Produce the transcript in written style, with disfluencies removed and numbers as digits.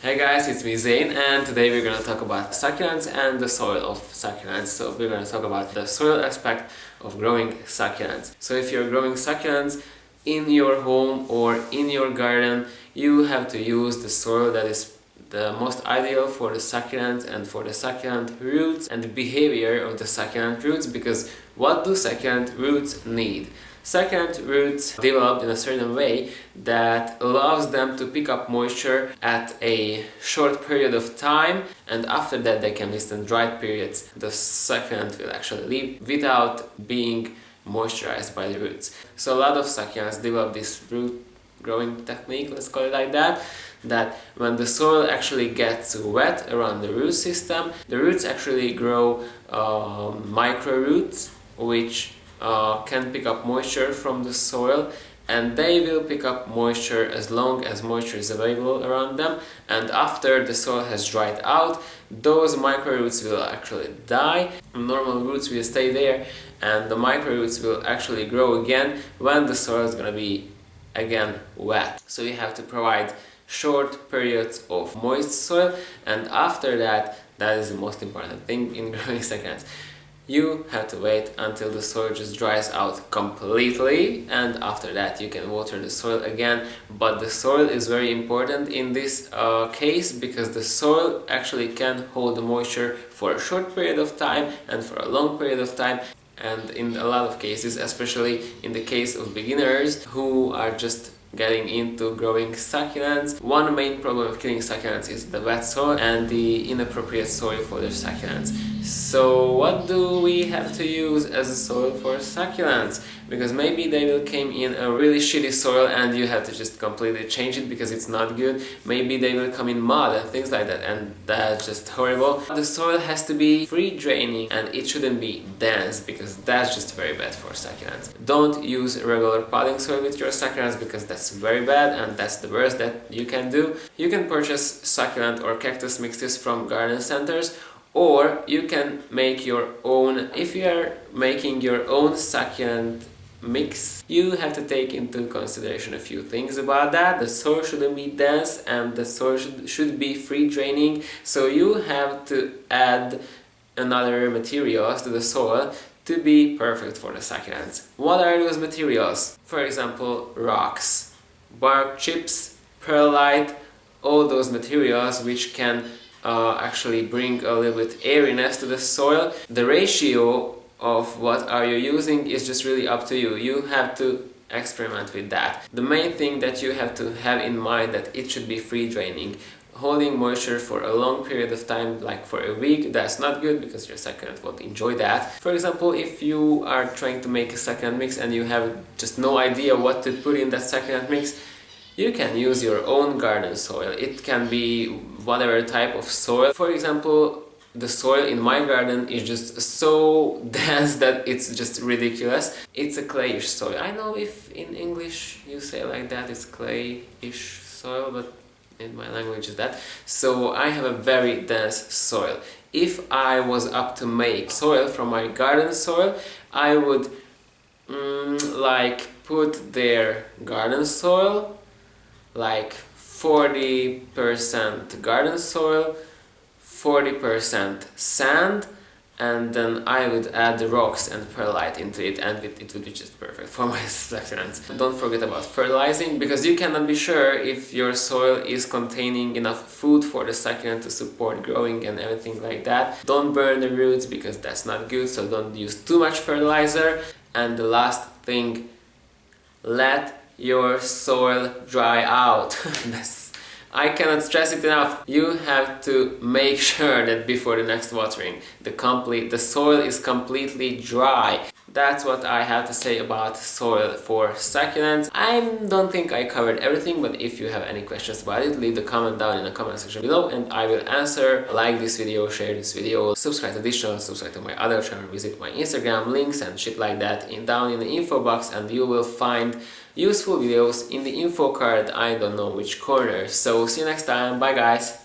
Hey guys, it's me Zain, and today we're gonna talk about succulents and the soil of succulents. So we're gonna talk about the soil aspect of growing succulents. So if you're growing succulents in your home or in your garden, you have to use the soil that is the most ideal for the succulent and for the succulent roots and the behavior of the succulent roots, because what do succulent roots need? Succulent roots developed in a certain way that allows them to pick up moisture at a short period of time, and after that they can withstand dry periods. The succulent will actually live without being moisturized by the roots. So a lot of succulents develop this root growing technique, let's call it like that, that when the soil actually gets wet around the root system, the roots actually grow micro roots which can pick up moisture from the soil, and they will pick up moisture as long as moisture is available around them, and after the soil has dried out, those micro roots will actually die. Normal roots will stay there, and the micro roots will actually grow again when the soil is gonna be again wet. So you have to provide short periods of moist soil, and after that, that is the most important thing in growing succulents. You have to wait until the soil just dries out completely, and after that you can water the soil again. But the soil is very important in this case, because the soil actually can hold the moisture for a short period of time and for a long period of time. And in a lot of cases, especially in the case of beginners who are just getting into growing succulents, one main problem of killing succulents is the wet soil and the inappropriate soil for their succulents. So what do we have to use as a soil for succulents? Because maybe they will come in a really shitty soil and you have to just completely change it because it's not good. Maybe they will come in mud and things like that, and that's just horrible. The soil has to be free draining and it shouldn't be dense, because that's just very bad for succulents. Don't use regular potting soil with your succulents, because that's very bad and that's the worst that you can do. You can purchase succulent or cactus mixes from garden centers, or you can make your own. If you are making your own succulent mix, you have to take into consideration a few things about that. The soil shouldn't be dense and the soil should be free draining, so you have to add another materials to the soil to be perfect for the succulents. What are those materials? For example, rocks, bark chips, perlite, all those materials which can actually bring a little bit airiness to the soil. The ratio of what are you using is just really up to you. You have to experiment with that. The main thing that you have to have in mind that it should be free draining. Holding moisture for a long period of time, like for a week, that's not good because your succulent won't enjoy that. For example, if you are trying to make a succulent mix and you have just no idea what to put in that succulent mix, you can use your own garden soil. It can be whatever type of soil. For example, the soil in my garden is just so dense that it's just ridiculous. It's a clayish soil. I know if in English you say like that, it's clayish soil, but in my language is that. So I have a very dense soil. If I was up to make soil from my garden soil, I would like put their garden soil, like 40% garden soil, 40% sand, and then I would add the rocks and perlite into it, and it would be just perfect for my succulents. Don't forget about fertilizing, because you cannot be sure if your soil is containing enough food for the succulent to support growing and everything like that. Don't burn the roots, because that's not good, so don't use too much fertilizer. And the last thing, let your soil dry out. I cannot stress it enough. You have to make sure that before the next watering, the soil is completely dry. That's what I have to say about soil for succulents. I don't think I covered everything, but if you have any questions about it, leave the comment down in the comment section below and I will answer. Like this video, share this video, subscribe to this channel, subscribe to my other channel, visit my Instagram links and shit like that down in the info box, and you will find useful videos in the info card. I don't know which corner. So see you next time. Bye guys.